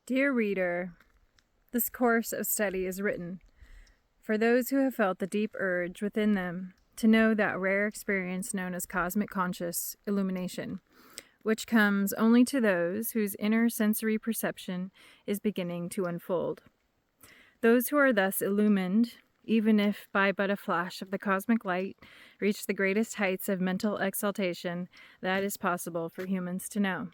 Dear reader, this course of study is written for those who have felt the deep urge within them to know that rare experience known as cosmic conscious illumination, which comes only to those whose inner sensory perception is beginning to unfold. Those who are thus illumined, even if by but a flash of the cosmic light, reach the greatest heights of mental exaltation that is possible for humans to know.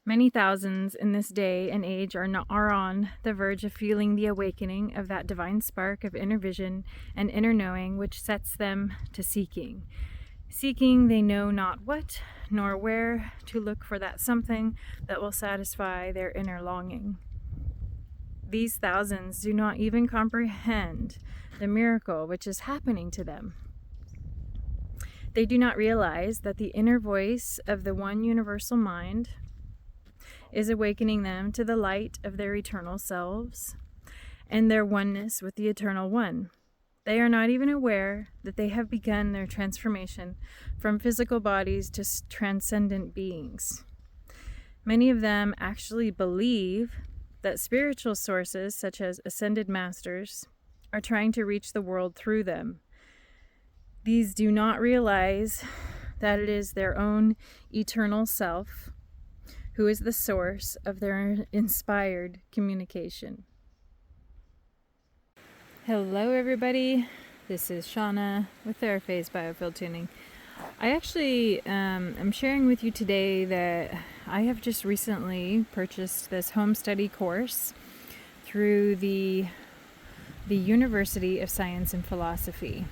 Many thousands in this day and age are on the verge of feeling the awakening of that divine spark of inner vision and inner knowing which sets them to seeking. Seeking they know not what, nor where to look for that something that will satisfy their inner longing. These thousands do not even comprehend the miracle which is happening to them. They do not realize that the inner voice of the one universal mind is awakening them to the light of their eternal selves and their oneness with the Eternal One. They are not even aware that they have begun their transformation from physical bodies to transcendent beings. Many of them actually believe that spiritual sources, such as ascended masters, are trying to reach the world through them. These do not realize that it is their own eternal self who is the source of their inspired communication. Hello everybody, this is Shauna with Theraphase Biofield Tuning. I actually am sharing with you today that I have just recently purchased this home study course through the University of Science and Philosophy.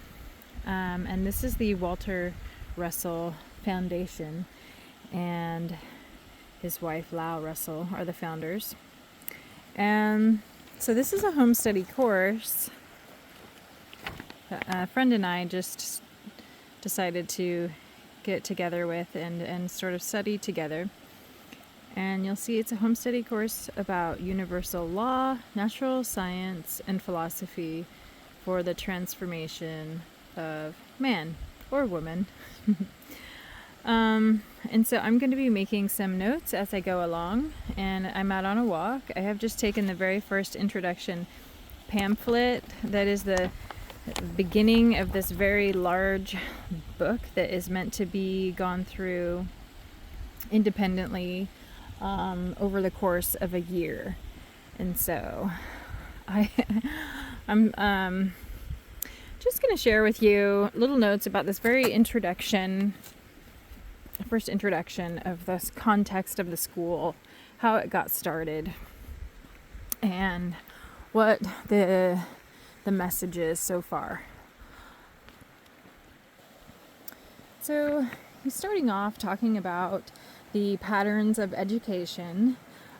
And this is the Walter Russell Foundation, and his wife Lau Russell are the founders. And so this is a home study course. A friend and I just decided to get together with and sort of study together. And you'll see it's a home study course about universal law, natural science, and philosophy for the transformation of man or woman. And so I'm going to be making some notes as I go along, and I'm out on a walk. I have just taken the very first introduction pamphlet that is the beginning of this very large book that is meant to be gone through independently over the course of a year. And so I'm just going to share with you little notes about this very first introduction of this context of the school, how it got started, and what the message is so far. So he's starting off talking about the patterns of education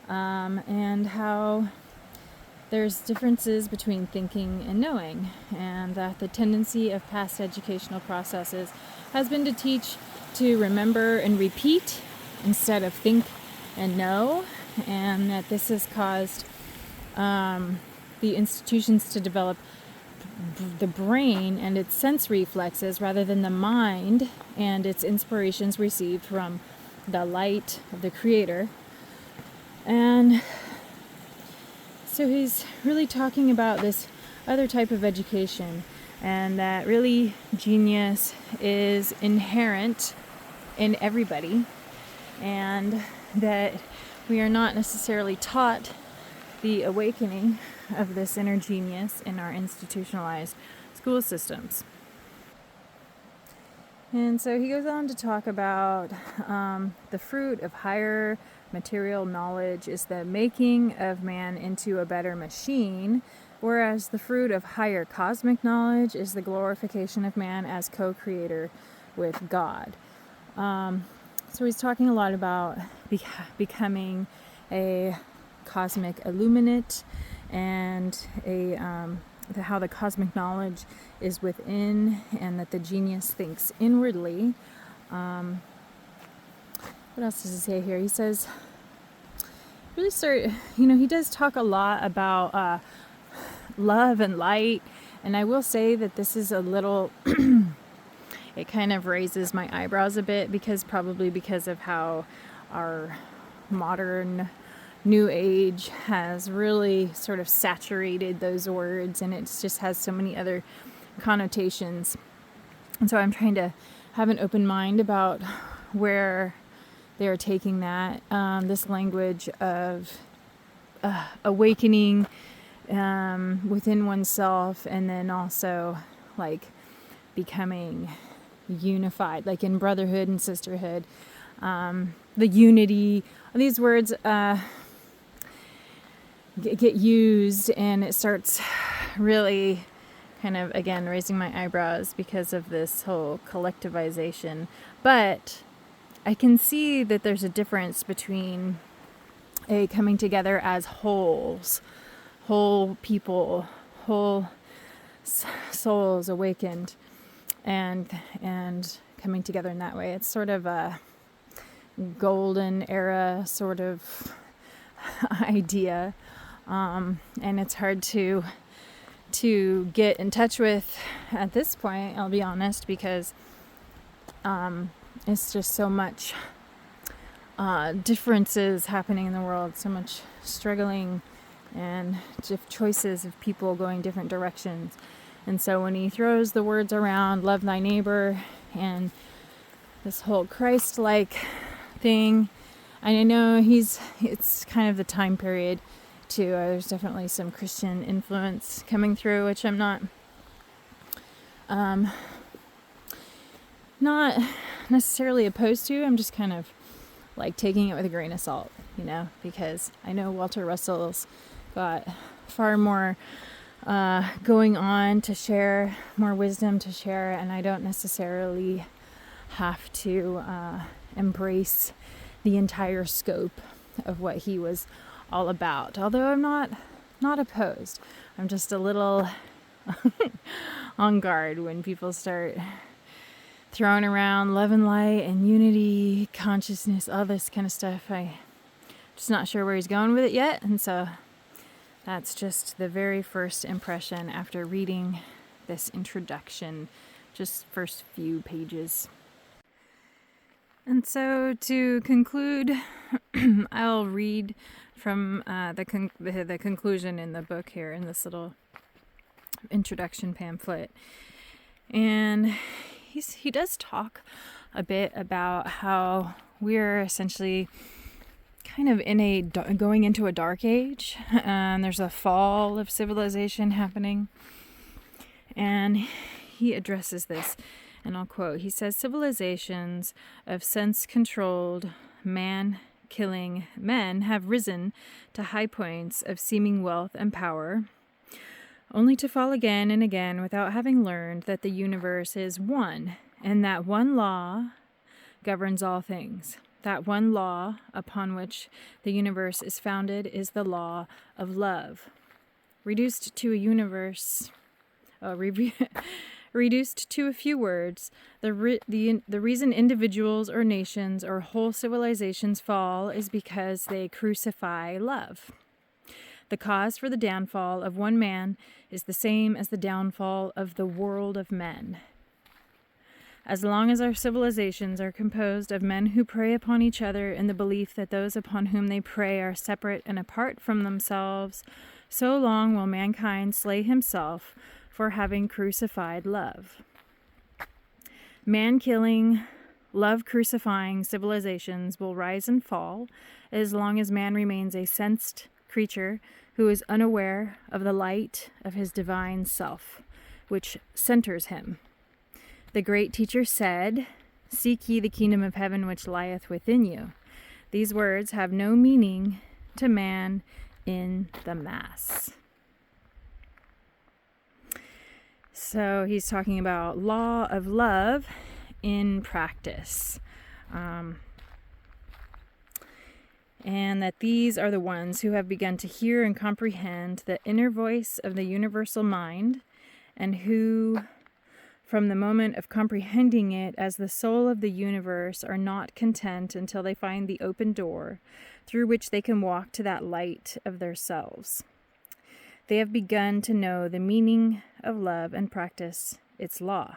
and how there's differences between thinking and knowing, and that the tendency of past educational processes has been to teach to remember and repeat instead of think and know, and that this has caused the institutions to develop the brain and its sense reflexes rather than the mind and its inspirations received from the light of the Creator. And so he's really talking about this other type of education, and that really genius is inherent in everybody, and that we are not necessarily taught the awakening of this inner genius in our institutionalized school systems. And so he goes on to talk about the fruit of higher material knowledge is the making of man into a better machine, whereas the fruit of higher cosmic knowledge is the glorification of man as co-creator with God. So he's talking a lot about becoming a cosmic illuminate, and how the cosmic knowledge is within, and that the genius thinks inwardly. What else does he say here? He says, he does talk a lot about love and light, and I will say that this is a little it kind of raises my eyebrows a bit, because of how our modern New Age has really sort of saturated those words, and it just has so many other connotations. And so I'm trying to have an open mind about where they're taking that, this language of awakening within oneself, and then also like becoming unified, like in brotherhood and sisterhood. The unity, these words get used, and it starts really kind of, again, raising my eyebrows because of this whole collectivization. But I can see that there's a difference between a coming together as wholes, whole people, whole souls awakened, and coming together in that way. It's sort of a golden era sort of idea, and it's hard to get in touch with at this point, I'll be honest, because it's just so much differences happening in the world, so much struggling and choices of people going different directions. And so when he throws the words around, love thy neighbor, and this whole Christ-like thing, I know it's kind of the time period too. There's definitely some Christian influence coming through, which I'm not necessarily opposed to. I'm just kind of like taking it with a grain of salt, because I know Walter Russell's got far more going on to share, more wisdom to share, and I don't necessarily have to embrace the entire scope of what he was all about. Although I'm not opposed. I'm just a little on guard when people start throwing around love and light and unity, consciousness, all this kind of stuff. I'm just not sure where he's going with it yet, and so that's just the very first impression after reading this introduction, just first few pages. And so to conclude, I'll read from the conclusion in the book here, in this little introduction pamphlet. And he does talk a bit about how we're essentially kind of going into a dark age. There's a fall of civilization happening. And he addresses this, and I'll quote. He says, civilizations of sense-controlled, man-killing men have risen to high points of seeming wealth and power, only to fall again and again without having learned that the universe is one, and that one law governs all things. That one law upon which the universe is founded is the law of love. Reduced to a few words, the reason individuals or nations or whole civilizations fall is because they crucify love. The cause for the downfall of one man is the same as the downfall of the world of men. As long as our civilizations are composed of men who prey upon each other in the belief that those upon whom they prey are separate and apart from themselves, so long will mankind slay himself for having crucified love. Man-killing, love-crucifying civilizations will rise and fall as long as man remains a sensed creature who is unaware of the light of his divine self, which centers him. The great teacher said, "Seek ye the kingdom of heaven which lieth within you." These words have no meaning to man in the mass. So he's talking about law of love in practice. And that these are the ones who have begun to hear and comprehend the inner voice of the universal mind, and who, from the moment of comprehending it as the soul of the universe, are not content until they find the open door through which they can walk to that light of their selves. They have begun to know the meaning of love and practice its law.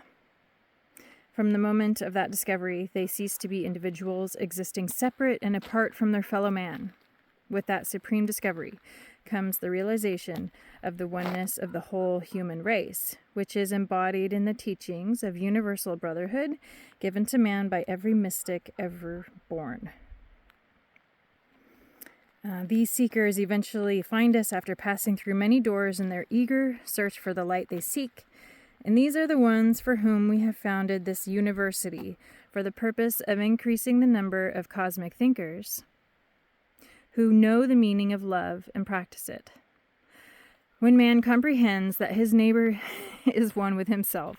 From the moment of that discovery, they cease to be individuals existing separate and apart from their fellow man. With that supreme discovery comes the realization of the oneness of the whole human race, which is embodied in the teachings of universal brotherhood given to man by every mystic ever born. These seekers eventually find us after passing through many doors in their eager search for the light they seek. And these are the ones for whom we have founded this university for the purpose of increasing the number of cosmic thinkers who know the meaning of love and practice it. When man comprehends that his neighbor is one with himself,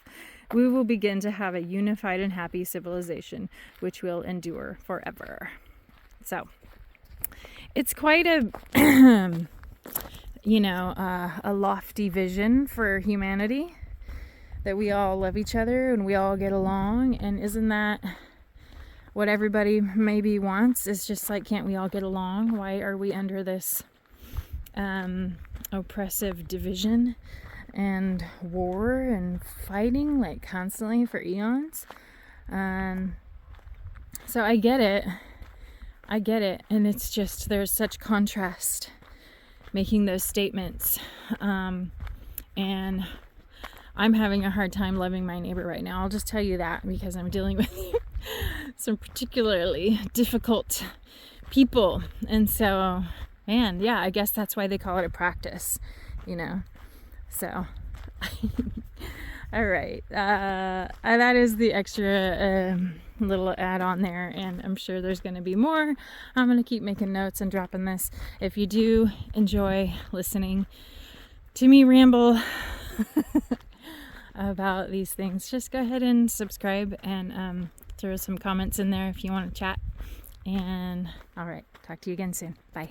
we will begin to have a unified and happy civilization which will endure forever. So, it's quite a, a lofty vision for humanity, that we all love each other and we all get along. And isn't that what everybody maybe wants? Is just like, can't we all get along? Why are we under this oppressive division and war and fighting like constantly for eons? So I get it. And it's just, there's such contrast making those statements. And I'm having a hard time loving my neighbor right now. I'll just tell you that, because I'm dealing with some particularly difficult people. And so, man, yeah, I guess that's why they call it a practice, So, all right. That is the extra little add-on there, and I'm sure there's going to be more. I'm going to keep making notes and dropping this. If you do enjoy listening to me ramble about these things, just go ahead and subscribe and throw some comments in there if you want to chat. And all right, talk to you again soon. Bye.